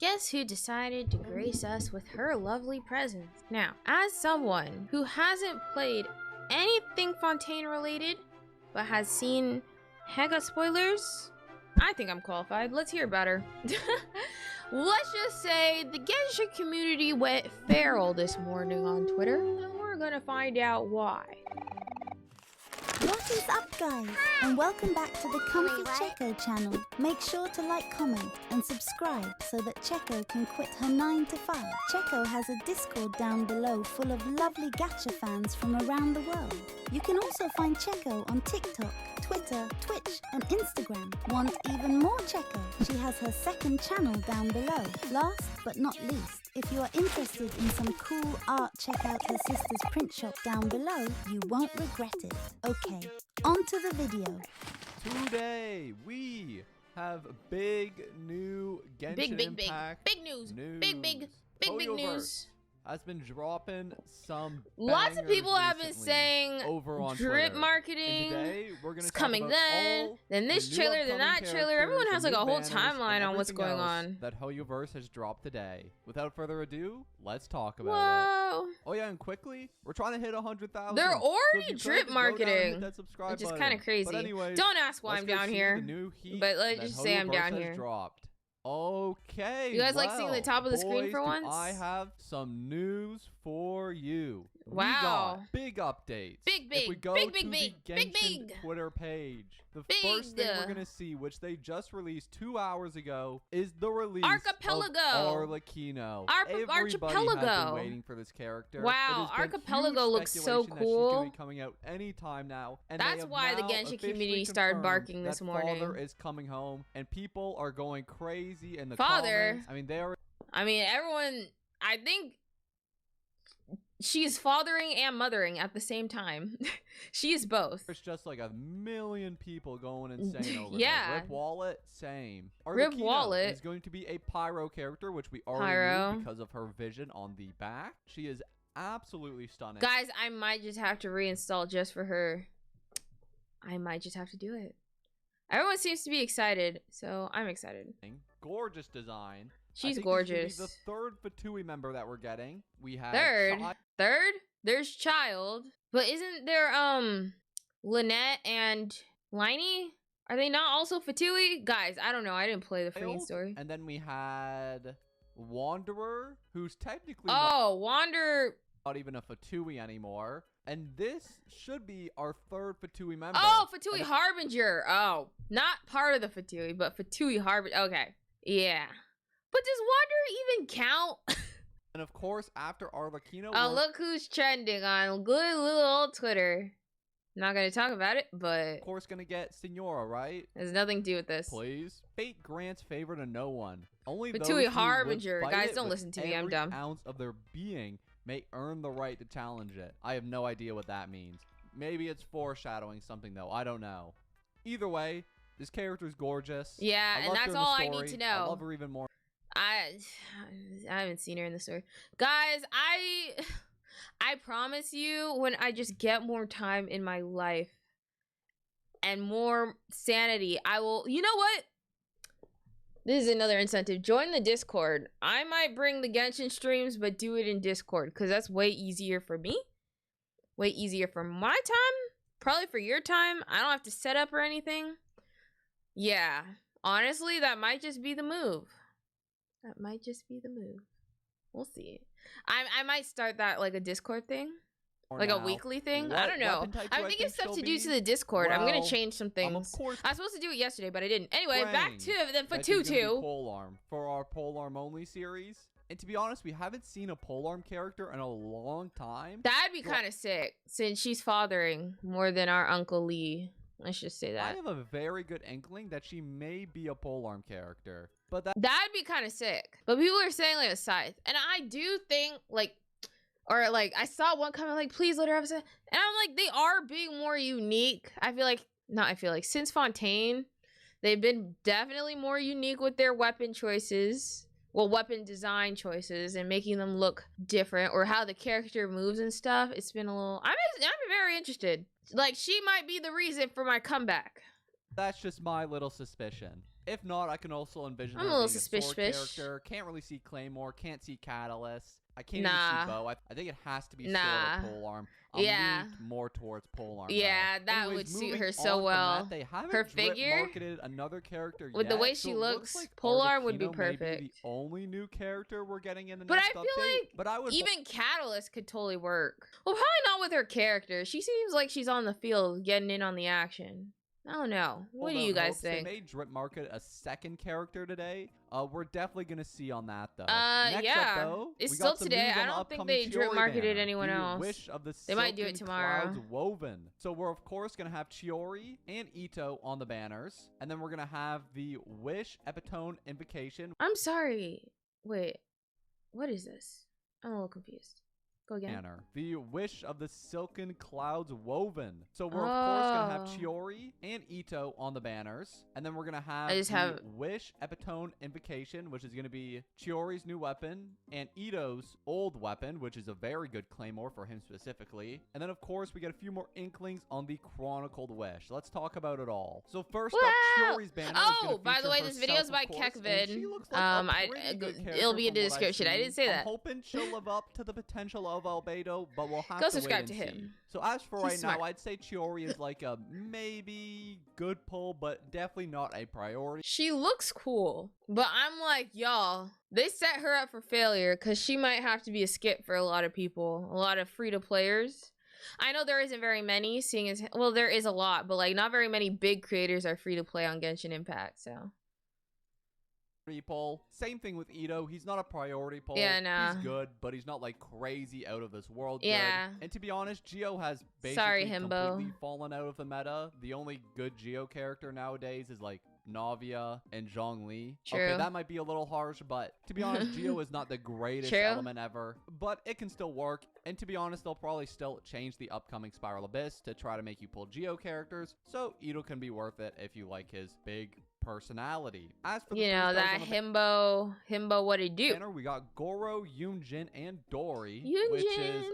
Guess who decided to grace us with her lovely presence? Now, as someone who hasn't played anything Fontaine related, but has seen hega spoilers, I think I'm qualified. Let's hear about her. Let's just say the Genshin community went feral this morning on Twitter, and we're gonna find out why. What is up, guys? And welcome back to the comfycheko channel. Make sure to like, comment and subscribe so that Cheko can quit her 9 to 5. Cheko has a Discord down below full of lovely gacha fans from around the world. You can also find Cheko on TikTok, Twitter, Twitch and Instagram. Want even more Cheko? She has her second channel down below. Last but not least, if you are interested in some cool art, check out her sister's print shop down below. You won't regret it. Okay, on to the video. Today we have big new Genshin Impact big news. Big Hoyoverse news. Has been dropping some Lots of people have been recently saying over on drip Twitter. marketing. And today we're gonna It's talk coming about then all this the new trailer, then upcoming that trailer. Everyone characters, has the like a new whole banners, timeline and on what's everything going else on. that Hoyoverse has dropped today. Without further ado, let's talk about it. Whoa. Oh yeah, and quickly, we're trying to hit 100,000. They're So already if you drip could, go down and hit marketing, that subscribe which is button. kind of crazy. But anyways, Don't ask why let's I'm go down see here, the new heat but let's that just say I'm Hoyoverse down has here. dropped. Okay. You guys like seeing the top of the screen boys, for once? I have some news for you. Wow. We got big updates. Big, If we go big, to the big, Genshin Twitter page, the first thing we're gonna see, which they just released 2 hours ago, is the release Archipelago. of Arlecchino. Everybody Archipelago. has been waiting for this character. Wow, It has been Archipelago huge looks so speculation that she's cool. gonna be coming out anytime now. And they That's have why the now Genshin officially community started confirmed barking this that morning. Father is coming home, and people are going crazy in the Father? comments. I mean, they are. I mean, everyone, I think she's fathering and mothering at the same time. She is both. There's just like a million people going insane over Yeah. there. Rip Wallet, same. Rip Arlecchino Wallet. is going to be a Pyro character, which we already Pyro. knew because of her vision on the back. She is absolutely stunning. Guys, I might just have to reinstall just for her. I might just have to do it. Everyone seems to be excited, so I'm excited. Gorgeous design. She's I think gorgeous. This is the third Fatui member that we're getting. We have Third? There's Child. But isn't there, Lynette and Liney? Are they not also Fatui? Guys, I don't know. I didn't play the freaking story. And then we had Wanderer, who's technically Wander. not even a Fatui anymore. And this should be our third Fatui member. Oh, Fatui Harbinger. Oh, not part of the Fatui, but Fatui Harbinger. Okay. Yeah. But does Wanderer even count? And of course, after Arlecchino, Oh, look who's trending on good little old Twitter. Not gonna talk about it, but of course gonna get Senora, right? there's nothing to do with this. Please. Fate grants favor to no one. Only Fatui those who would Harbinger. fight Guys, it don't with listen to me. I'm every dumb. ounce of their being may earn the right to challenge it. I have no idea what that means. Maybe it's foreshadowing something though. I don't know. Either way, this character's gorgeous. Yeah, I and loved her that's in the all I need story. to know. I love her even more. I haven't seen her in the story. Guys, I promise you, when I just get more time in my life and more sanity, I will, you know what? This is another incentive. Join the Discord. I might bring the Genshin streams, but do it in Discord, because that's way easier for me. Way easier for my time. Probably for your time. I don't have to set up or anything. Yeah. Honestly, that might just be the move. That might just be the move. We'll see. I might start that like a Discord thing. Like a weekly thing. I don't know. I'm thinking stuff to do to the Discord. I'm gonna change some things. I was supposed to do it yesterday, but I didn't. Anyway, back to the Fatutu. Polearm for our Polearm only series. And to be honest, we haven't seen a Polearm character in a long time. That'd be kind of sick, since she's fathering more than our Uncle Lee. Let's just say that. I have a very good inkling that she may be a Polearm character. But that'd be kind of sick. But people are saying like a scythe. And I do think like, or like I saw one comment like, please let her have a scythe. And I'm like, they are being more unique. Since Fontaine, they've been definitely more unique with their weapon choices. Well, weapon design choices and making them look different, or how the character moves and stuff. It's been a little, I'm very interested. Like, she might be the reason for my comeback. That's just my little suspicion. If not, I can also envision I'm her a little being suspicious sword fish. character. Can't really see Claymore. Can't see Catalyst. I can't Nah. even see Bow. I think it has to be sword or polearm. I'm Yeah. leaning more towards polearm. Yeah, though. that Anyways, would suit moving her so on well. from that, they haven't Her drip figure, marketed another character with yet, the way so she it looks, like polearm would be Arlecchino may perfect. the only new character we're getting in the But next I feel update. like But I would even Catalyst could totally work. Well, probably not with her character. She seems like she's on the field getting in on the action. I don't know. What do you guys think? They may drip market a second character today. We're definitely gonna see on that though. Next up, though, it's we still got some today. news on I the don't think upcoming they drip Chiori marketed banner, anyone the else. Wish of the They might do it Silken tomorrow. Clouds Woven. So we're of course gonna have Chiori and Ito on the banners, and then we're gonna have the Wish Epitone Invocation. I'm sorry. Wait, what is this? I'm a little confused. Go again. Banner. The Wish of the Silken Clouds Woven. So we're of course gonna have Chiori and Ito on the banners, and then we're gonna have Wish Epitone Invocation, which is gonna be Chiori's new weapon and Ito's old weapon, which is a very good claymore for him specifically. And then of course we get a few more inklings on the Chronicled Wish. Let's talk about it all. So first up, Chiori's banner. Oh, by the way, this video is by Kekvid. It'll be in the description. I didn't say that. I'm hoping she'll live up to the potential of Albedo, but we'll have to subscribe to him. See. So as for right smart. now, I'd say Chiori is like a maybe good pull, but definitely not a priority. She looks cool, but I'm like, y'all, they set her up for failure because she might have to be a skip for a lot of people, a lot of free-to-players. I know there isn't very many, seeing as, well, there is a lot, but like not very many big creators are free-to-play on Genshin Impact, so. Pull. Same thing with Ito. He's not a priority pull. Yeah, nah. He's good, but he's not like crazy out of this world. Yeah. Good. And to be honest, Geo has basically completely fallen out of the meta. The only good Geo character nowadays is like Navia and Zhongli. True. Okay, that might be a little harsh, but to be honest, Geo is not the greatest element ever, but it can still work. And to be honest, they'll probably still change the upcoming Spiral Abyss to try to make you pull Geo characters, so Ito can be worth it if you like his big personality. As for the that himbo, what it do? Banner, we got Goro, Yunjin, and Dori, Yunjin. which is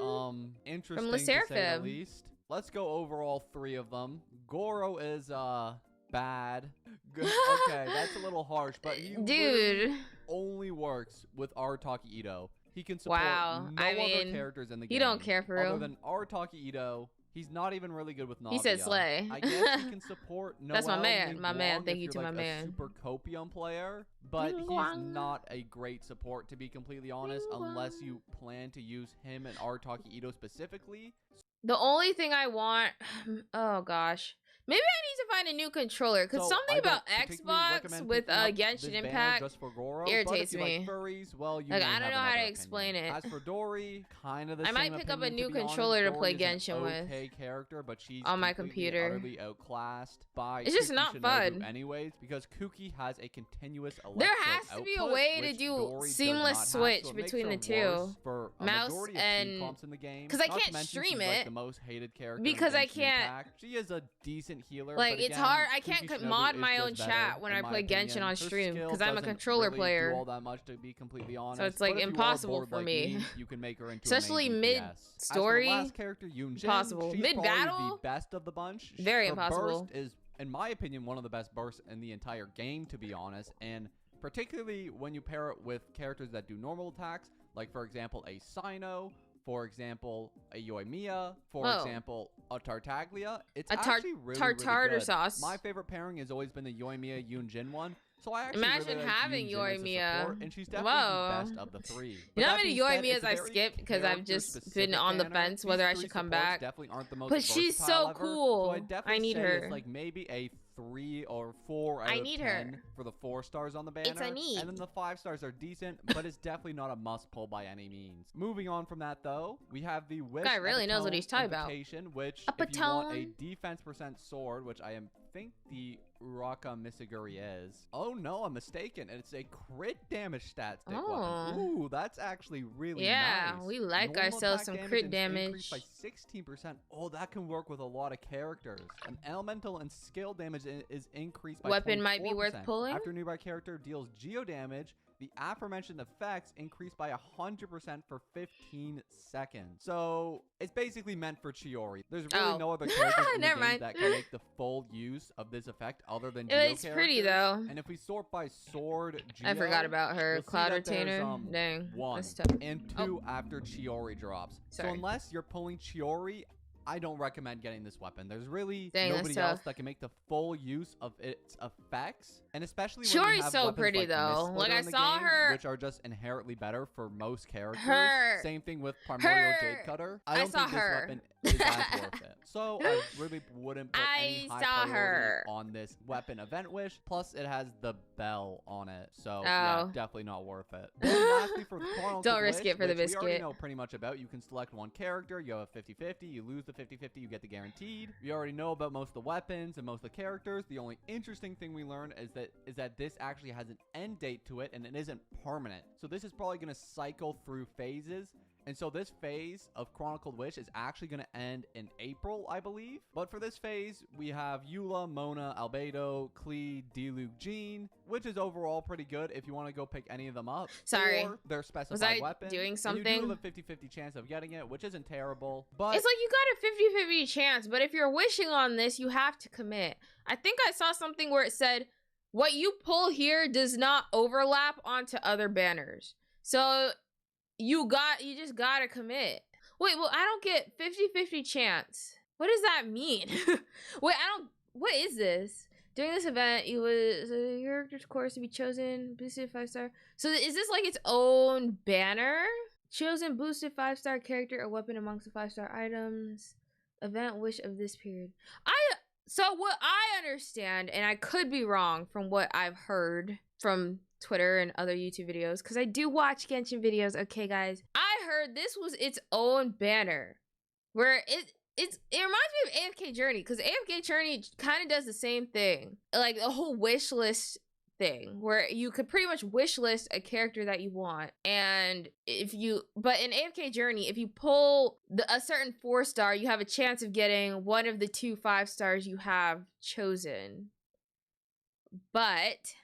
interesting to say the least. Let's go over all three of them. Goro is bad. Okay, that's a little harsh, but he only works with Arataki Ito. He can support no other characters in the game. You don't care for real. Other than Arataki Ito. He's not even really good with Navia. He said slay. I guess he can support Noelle. That's my man. Thank you to my man. A super copium player, but he's not a great support, to be completely honest, unless you plan to use him and Arataki Ito specifically. The only thing I want, oh gosh. Maybe I need to find a new controller, because something about Xbox with Genshin Impact irritates me. Like furries, well, I don't know how to explain it. As for Dory, kind of the same. I might pick up a new controller to play Genshin with. Character, but she's on my computer. Utterly outclassed by it's just not fun. Anyways, because Kuki has a continuous there has to be a way to do seamless switch between the two, mouse and because I can't stream it. The most hated character because I can't. She is a decent healer. Like it's hard. I can't mod my own chat when I play Genshin on stream because I'm a controller player. Do all that much, to be completely honest. So it's like impossible for me. You can make her into especially mid story. Last character, Yunjin, impossible. Mid battle, the best of the bunch. Very impossible. Burst is, in my opinion, one of the best bursts in the entire game, to be honest, and particularly when you pair it with characters that do normal attacks, like for example a Sino. For example, a Yoimiya. For example, a Tartaglia. It's actually really, tartar really good. Sauce. My favorite pairing has always been the Yoimiya Yunjin one. So I actually imagine really having like Yoimiya. And she's definitely the best of the three. You know how many Yoimiyas I've skipped because I've just been on the fence whether I should come back. Definitely aren't the most but she's so cool. So I need her. It's like maybe a 3 or 4 out of 10 for the 4 stars on the banner. It's a need. And then the 5 stars are decent, but it's definitely not a must pull by any means. Moving on from that though, we have the Wish guy really knows what he's talking about. Which if you want a defense % sword, which I think the Uraka Misaguri is. Oh no, I'm mistaken. It's a crit damage stat stick weapon. Ooh, that's actually really nice. Yeah, we like normal ourselves some crit damage. By 16%. Oh, that can work with a lot of characters. An elemental and skill damage is increased by weapon might be worth pulling. After a nearby character deals geo damage, the aforementioned effects increase by 100% for 15 seconds. So it's basically meant for Chiori. There's really no other characters in the game that can make the full use of this effect other than Geo It's pretty though. And if we sort by sword, Geo, I forgot about her. Cloud Retainer. Dang. 1 and 2 after Chiori drops. Sorry. So unless you're pulling Chiori, I don't recommend getting this weapon. There's really nobody else that can make the full use of its effects, and especially when you have so pretty like though. Like I saw her, which are just inherently better for most characters. Same thing with Primordial Jade Cutter. I don't think this weapon is as worth it. So I really wouldn't put any high priority on this weapon event wish. Plus, it has the bell on it, so yeah, definitely not worth it. Then lastly, for the don't risk it for the biscuit. We already know pretty much about. You can select one character. You have a 50-50. You lose the 50-50, you get the guaranteed. We already know about most of the weapons and most of the characters. The only interesting thing we learned is that this actually has an end date to it, and it isn't permanent. So this is probably going to cycle through phases. And so this phase of Chronicled Wish is actually going to end in April, I believe. But for this phase, we have Eula, Mona, Albedo, Klee, Diluc, Jean, which is overall pretty good if you want to go pick any of them up. Sorry. Or their specified weapon. Doing something? And you do have a 50-50 chance of getting it, which isn't terrible. But it's like you got a 50-50 chance, but if you're wishing on this, you have to commit. I think I saw something where it said, what you pull here does not overlap onto other banners. So you just gotta commit. Wait, well, I don't get 50-50 chance. What does that mean? Wait, what is this? During this event, it was a character's course to be chosen, boosted 5-star. So is this like its own banner? Chosen boosted 5-star character or weapon amongst the 5-star items. Event wish of this period. So what I understand, and I could be wrong from what I've heard from Twitter and other YouTube videos, because I do watch Genshin videos, okay guys, I heard this was its own banner where it reminds me of AFK Journey, because AFK Journey kind of does the same thing, like a whole wish list thing where you could pretty much wish list a character that you want, and but in AFK Journey, if you pull a certain 4-star, you have a chance of getting one of the 2 5-stars you have chosen. But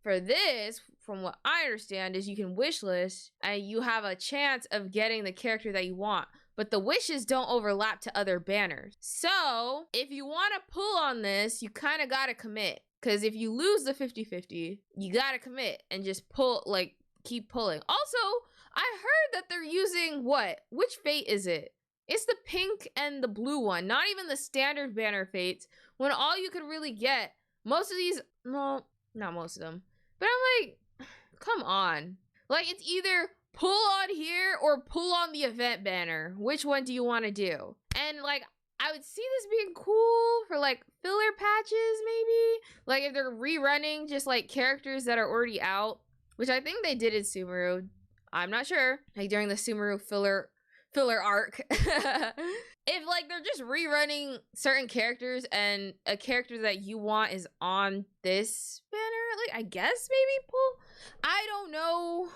for this, from what I understand, is you can wish list and you have a chance of getting the character that you want, but the wishes don't overlap to other banners. So if you want to pull on this, you kind of got to commit, because if you lose the 50-50, you got to commit and just pull, like keep pulling. Also, I heard that they're using which fate is it? It's the pink and the blue one, not even the standard banner fates, when all you could really get, most of these, well, not most of them, but I'm like, come on. Like, it's either pull on here or pull on the event banner. Which one do you want to do? And like, I would see this being cool for like filler patches, maybe. Like if they're rerunning just like characters that are already out, which I think they did in Sumeru. I'm not sure. Like during the Sumeru filler arc. If like they're just rerunning certain characters and a character that you want is on this banner, like I guess maybe pull. I don't know.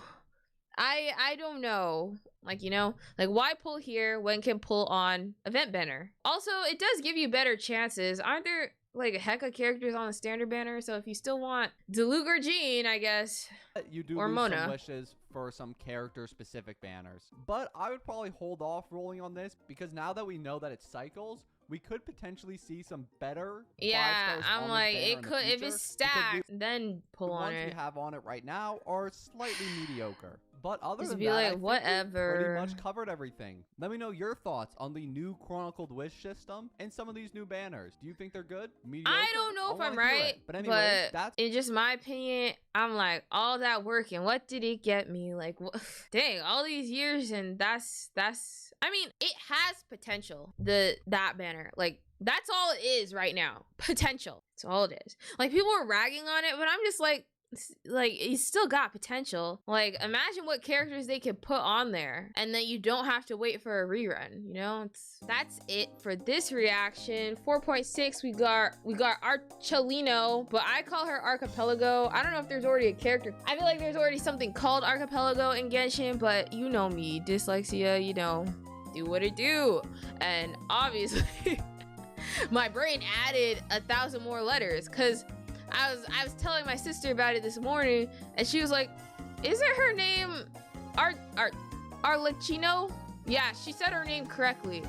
I don't know. Like, you know, like why pull here when can pull on event banner? Also, it does give you better chances. Aren't there like hecka characters on the standard banner? So if you still want Diluc or Jean, I guess, you do or lose Mona. some wishes for some character specific banners, but I would probably hold off rolling on this, because now that we know that it cycles, we could potentially see some better 5-stars I'm like, it could, if it's stacked, then pull on it. The ones we have on it right now are slightly mediocre. But other just than be that, like, I think whatever. we pretty much covered everything. Let me know your thoughts on the new Chronicled Wish system and some of these new banners. Do you think they're good? Mediocre? I don't know if I'm right, but anyways, that's in just my opinion. I'm like, all that work and what did it get me? Like, dang, all these years, and that's. I mean, it has potential. That banner, like, that's all it is right now. Potential. That's all it is. Like, people are ragging on it, but I'm just like, it's still got potential. Like, imagine what characters they could put on there, and then you don't have to wait for a rerun, you know? That's it for this reaction. 4.6, we got Arlecchino, but I call her Archipelago. I don't know if there's already a character. I feel like there's already something called Archipelago in Genshin, but you know me, dyslexia, you know, do what it do. And obviously my brain added 1,000 more letters, because I was telling my sister about it this morning, and she was like, Isn't her name Arlecchino? Yeah, she said her name correctly.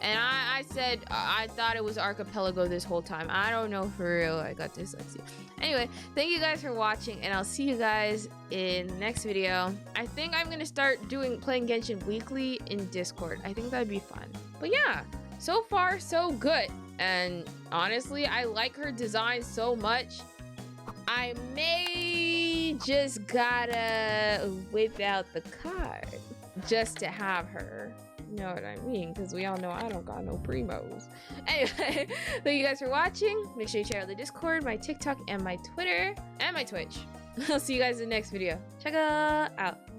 And I said I thought it was archipelago this whole time. I don't know for real. I got dyslexia. Anyway, thank you guys for watching, and I'll see you guys in the next video. I think I'm gonna start playing Genshin weekly in Discord. I think that'd be fun. But yeah, so far so good. And honestly, I like her design so much. I may just gotta whip out the card just to have her. You know what I mean? Because we all know I don't got no primos. Anyway, thank you guys for watching. Make sure you check out the Discord, my TikTok, and my Twitter, and my Twitch. I'll see you guys in the next video. Check out.